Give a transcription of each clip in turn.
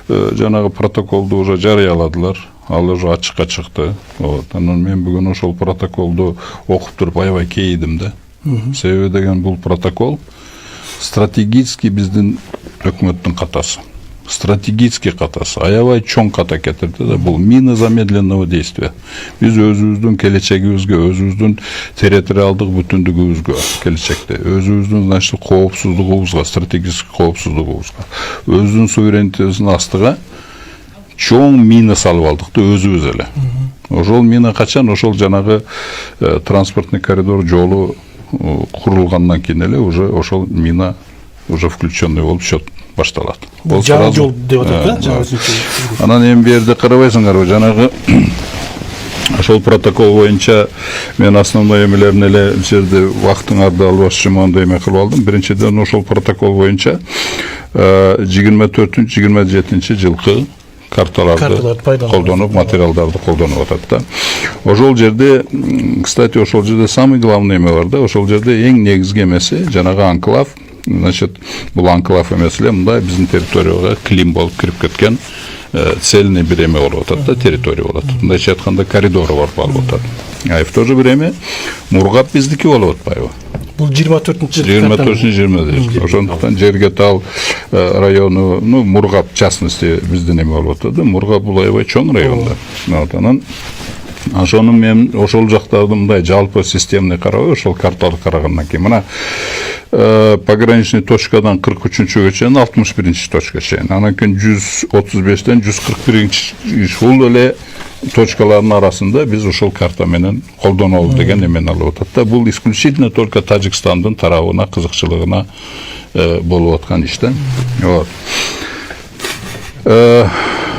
жанагы протоколду уже жарыяладылар. Ал уже ачыкка чыкты. Вот. Анан мен бүгүн ошол протоколду окуп туруп аябай кейидим да. Себеби деген бул протокол стратегически биздин өкмөттүн катасы. Стратегический катасы. Аябай чоң ката кетирди да. Бул мина замедленного действия. Биз өзүбүздүн келечегибизге, өзүбүздүн территориалдык бүтүндүгүбүзгө келечекте, өзүбүздүн значит коопсуздугубузга, стратегический коопсуздугубузга, өзүнүн суверенитетибиздин астыга чоң мина салып алдык да өзүбүз эле. Ошол мина качан ошол жанагы транспортный коридор жолу курулгандан кийин эле уже ошол мина уже включенный болуп счет башталат. Бул жаңы жол деп атат да? Анан эми бу жерде карабайсыңарбы, жанагы ошол протокол боюнча мен основной эмелерин эле жерде убактыңарды албаш үчүн моундай эме кылып алдым. Биринчиден ошол протокол боюнча 24-27 жылкы карталарды колдонуп, материалдарды колдонуп атат да. Ошол жерде, кстати, ошол жерде самый главный эме бар да, ошол жерде эң негизги эмеси жанагы анклав. Значит, бул анклав эмес эле мындай биздин территорияга клим болуп кирип кеткен цельный бир эме болуп атат да, территория болот. Мындайча айтканда коридору бар болуп атат. А в то же время Мургап биздики болуп атпайбы? Бул 24-20. Ошондуктан Жергетал району, Мургап в частности биздин эме болуп атат да. Мургап бул аябай чоң район да. Вот анан ошону мен ошол жактарды мындай жалпы системный карабай, ошол картаны карагандан кийин мына пограничный точкадан 43-чүгө чейин 61-чи точка чейин. Анан кийин 135-тен 141-чи ушул эле точкалардын арасында биз ошол карта менен колдонолу деген эмени алып атат да. Бул исключительно только Тажикстандын тарабына, кызыкчылыгына болуп аткан иш да. Вот.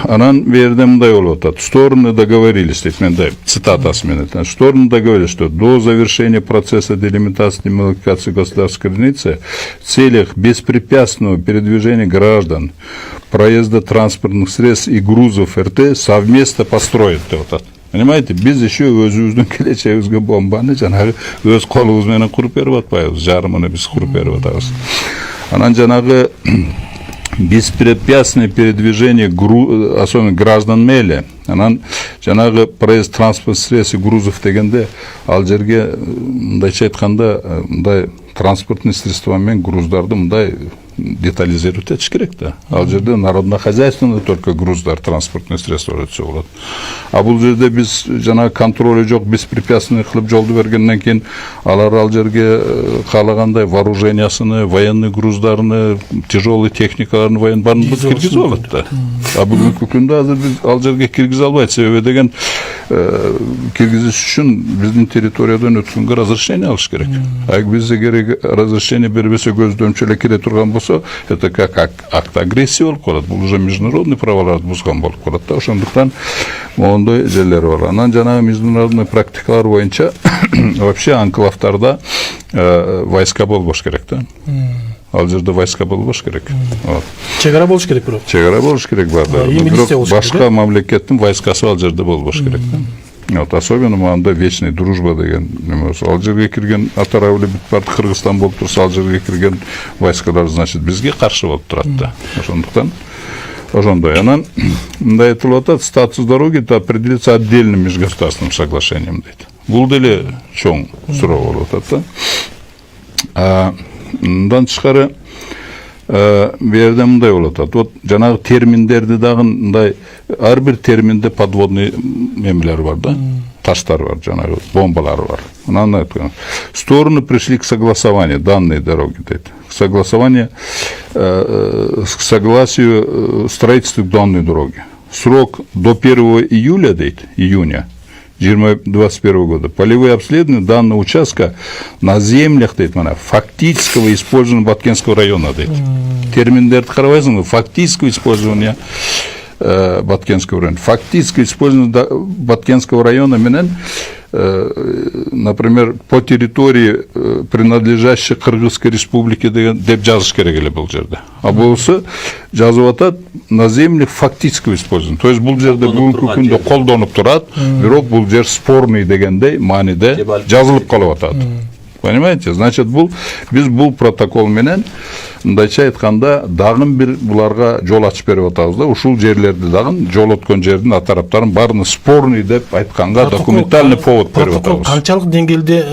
Анан бу жерде мындай болуп атат. Стороны договорились, дейт менде цитатасы менен. Стороны договорились, что до завершения процесса делимитации и демаркации государственной границы в целях беспрепятственного передвижения граждан, проезда транспортных средств и грузов РТ совместно построят. Понимаете, biz еще өзүбүздүн келечегибизге бомбаны жанагы өз колубуз менен куруп берип атпайбыз, жарымыны биз куруп берип атабыз. Анан жанагы беспрепятственное передвижение особенно граждан мели. Анан жанагы проезд транспорт средств и грузов дегенде ал жерге мындайча айтканда мындай транспортный средства менен груздарды мындай детализировать этиш керек да. Ал жерде народно-хозяйственный только груздар, транспортный средства өтсө болот. А бул жерде биз жанагы контроль жок, беспрепятственный кылып жолду бергенден кийин алар ал жерге каалагандай вооружениясыны, военный груздарын, тяжелый техникаларын, военный баарын киргизип алат да. А бүгүнкү күндө азыр биз ал жерге киргизе албайт. Себеби деген киргизиш үчүн биздин территориядан өткөнгө разрешение алыш керек. А бизге керек разрешение бербесе көздөмчү эле кире турган болсо, это как акт агрессии болуп калат. Бул уже международный праволарды бузган болуп калат да. Ошондуктан моундай жерлер бар. Анан жанагы международный практикалар боюнча вообще анклавтарда войска болбош керек да. Ал жерде войска болбош керек. Чек ара болуш керек бирок. Чек ара болуш керек бар да. Бирок башка мамлекеттин войскасы ал жерде болбош керек да. Вот особенно мында вечная дружба деген ал жерге кирген атарабылы бүт бар Кыргызстан болуп турса, ал жерге кирген войскалар значит бизге каршы болуп турат да. Ошондуктан ошондой. Анан мындай айтылып атат, статус дороги определится отдельным межгосударственным соглашением дейт. Бул деле чоң суроо болуп атат да. Мындан тышкары бу жерде мындай болуп атат. Вот жанагы терминдерди дагы мындай ар бир терминде подводный эмелер бар да. Таштар бар, жанагы бомбалар бар. Анан айткан. Стороны пришли к согласованию данной дороги дейт. К согласованию к согласию строительства данной дороги. Срок до 1 июля дейт, июня 2021 года. Полевые обследования данного участка на землях дейт, фактического использования Баткенского района дейт. Терминдерди карабайсыңбы, фактического использования Баткенского района. Фактическое использование Баткенского района менен, например, по территории, принадлежащей Кыргызской республике деп жазыш керек эле бул жерде. А болсо жазып атат на землях фактического использования. То есть бул жерде бүгүнкү күндө колдонуп турат, бирок бул жер спорный дегендей мааниде жазылып калып атат. Понимаете? Значит, биз бул протокол менен мындайча айтканда дагы бир буларга жол ачып берип атабыз да, ушул жерлерди дагы жол өткөн жердин атараптарын баарыны спорный деп айтканга документальный повод берип атабыз. Канчалык деңгээлде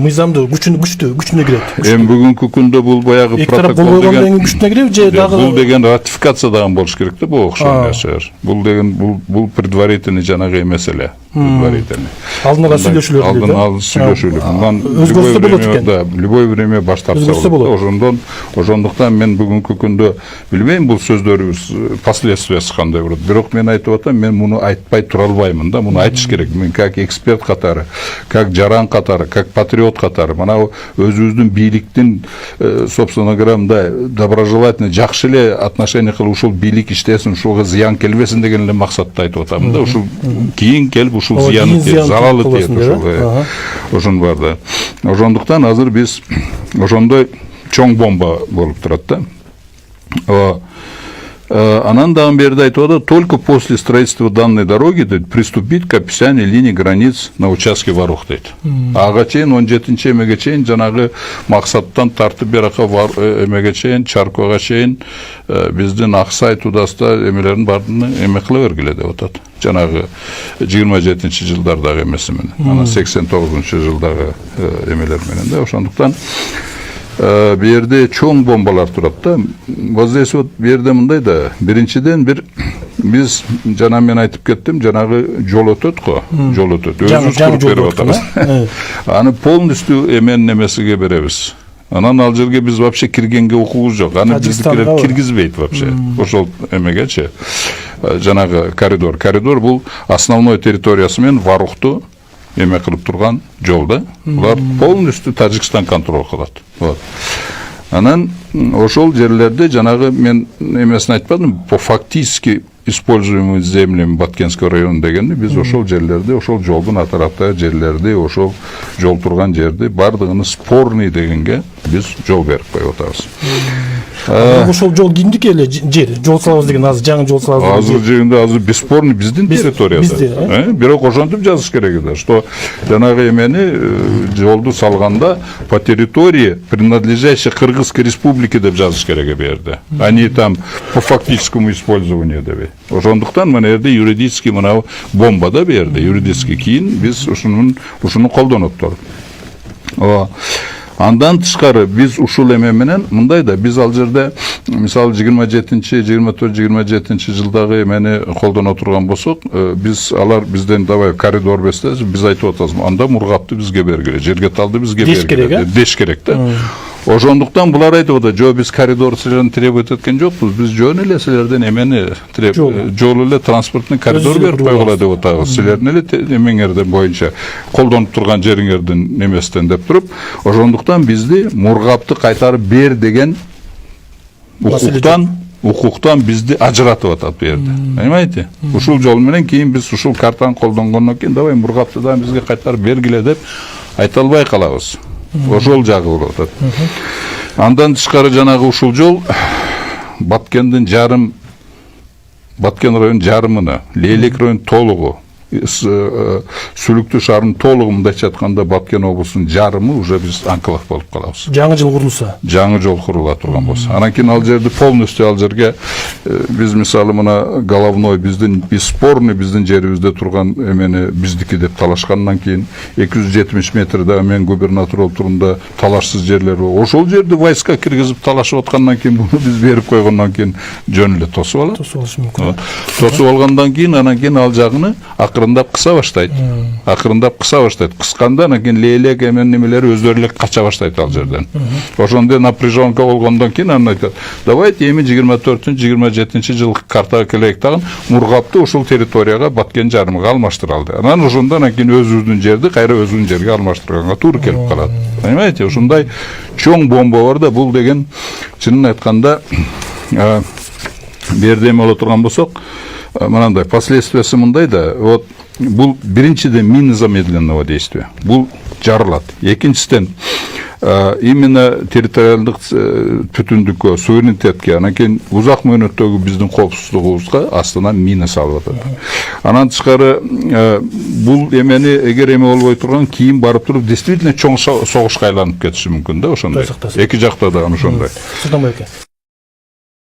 мыйзамдуу күчүнө кирет? Эми бүгүнкү күндө бул баягы протокол деген күчүнө кирет же дагы бул деген ратификация дагы болуш керек да, бул окшон нерселер. Бул деген бул предварительный жанагы меселе. Предварительный. Алдын ала сүйлөшүүлөр. Алдын ала сүйлөшүүлөр. Мындан өзгөрсө болот экен. Да, любой время баш тартса болот. Ошондуктан мен бүгүнкү күндө билбейм бул сөздөрүбүз последствиясы кандай болот. Бирок мен айтып атам, мен муну айтпай тура албаймын да. Муну айтыш керек. Мен как эксперт катары, как жаран катары, как патриот катары, мына өзүбүздүн бийликтин, собственно говоря, мындай доброжелательный, жакшы эле отношение кылып ушул бийлик иштесин, ушуга зыян келбесин деген эле максатта айтып атам да. Ушул кийин келип ушул зыяны тиет, заралы тиет ушул. Ошон бар да. Ошондуктан азыр биз ошондой чоң бомба болуп турат да. Анан дагы берде айтып атат, только после строительства данной дороги приступить к описанию линий границ на участке Варух дейт. Ага чейин 17-нчи эмеге чейин жанагы максаттан тартып берака эмеге чейин, Чаркога чейин биздин Аксай Тудаста эмелердин баардыгын эме кыла бергиле деп атат. Жанагы 27-нчи жылдардагы эмеси менен, анан 89-нчу жылдагы эмелер менен да. Ошондуктан берде чоң бомбалар турат да. Воздействие берде мындай да. Биринчиден биз жана мен айтып кеттим, жанагы жол өтөт го, жол өтөт. Өзүбүз куруп берип атабыз. Аны полностью эменин эмесиге беребиз. Анан ал жерге биз вообще киргенге укугубуз жок. Аны биздикилер киргизбейт вообще. Ошол эмегечи. Жанагы коридор бул основной территориясы менен Варухту эме кылып турган жолда. Булар полностью Тажикстан контроль кылат. Вот. Анан ошол жерлерде жанагы мен эмесин айтпадым, по фактически используемый землями Баткенский район дегенде биз ошол жерлерде, ошол жолдун атараптагы жерлерде, ошол жол турган жерде бардыгын спорный дегенге биз жол берип коюп атабыз. Ошол жол кимдики эле жер? Жол салабыз деген азыр жаңы жол салабыз. Азыр жеринде азыр бесспорный биздин территорияда. Бирок ошентип жазыш керек да, что жанагы эмени жолду салганда по территории принадлежащей Кыргызской республике деп жазыш керек берди. Они там по фактическому использованию деп. Ошондуктан мына жерде юридически мына бомба да берди. Юридически кийин биз ушуну колдонуп турдук. Андан тышкары биз ушул эме менен мындай да, биз ал жерде мисалы 24-27 жылдагы эмени колдоно турган болсок, биз алар бизден давай коридор берсе, биз айтып атабыз, анда Мургапты бизге бергиле, Жергеталды бизге бергиле деш керек да. Ошондуктан булар айтып атат, жо биз коридор силерден требовать эткен жокпуз, биз жөн эле силерден эмени жол эле транспортный коридор берип койгула деп атабыз. Силердин эле эмеңерден боюнча колдонуп турган жериңердин эместен деп туруп, ошондуктан бизди Мургапты кайтарып бер деген укуктан бизди ажыратып атат берди. Понимаете? Ушул жол менен кийин биз ушул картаны колдонгондон кийин давай Мургапты да бизге кайтарып бергиле деп айта албай калабыз. Ошол жагы болуп атат. Андан тышкары жанагы ушул жол Баткен районунун жарымына, Лейлек районунун толугу, Сүлүктүү шаарынын толугу мындайча айтканда Баткен облусунун жарымы уже биз анклав болуп калабыз. Жаңы жол курулса. Жаңы жол курула турган болсо. Анан кийин ал жерди полностью ал жерге биз мисалы мына головной биздин спорный биздин жерибизде турган эмени биздики деп талашкандан кийин 270 метрде мен губернатор болуп турганда талашсыз жерлер бар. Ошол жерди войска киргизип талашып аткандан кийин буну биз берип койгондон кийин жөн эле тосуп алат. Тосуп алышы мүмкүн. Тосуп алгандан кийин анан кийин ал жагыны акырындап кыса баштайт. Кысканда анан кийин Лейлек эменин немелери өздөрү эле кача баштайт ал жерден. Ошондо напряженка болгондон кийин анан айтат, давайте эми 24-27 жылкы картага келейик дагы Мургапты ушул территорияга Баткен жарымыга алмаштыралды. Анан ошондон кийин өзүбүздүн жерди кайра өзүнүн жерге алмаштырганга туура келип калат. Понимаете? Ушундай чоң бомба бар да, бул деген чынын айтканда берде эме боло турган болсок, мынандай последствиясы мындай да, вот бул биринчиден мина замедленного действия. Бул жарылат. Экинчиден именно территориалдык бүтүндүккө, суверенитетке, анан кийин узак мөөнөттөгү биздин коопсуздугубузга астынан мина салып атат. Анан тышкары бул эмени эгер эме болбой турган кийин барып туруп действительно чоң согушка айланып кетиши мүмкүн да ошондой. Эки жакта да ошондой.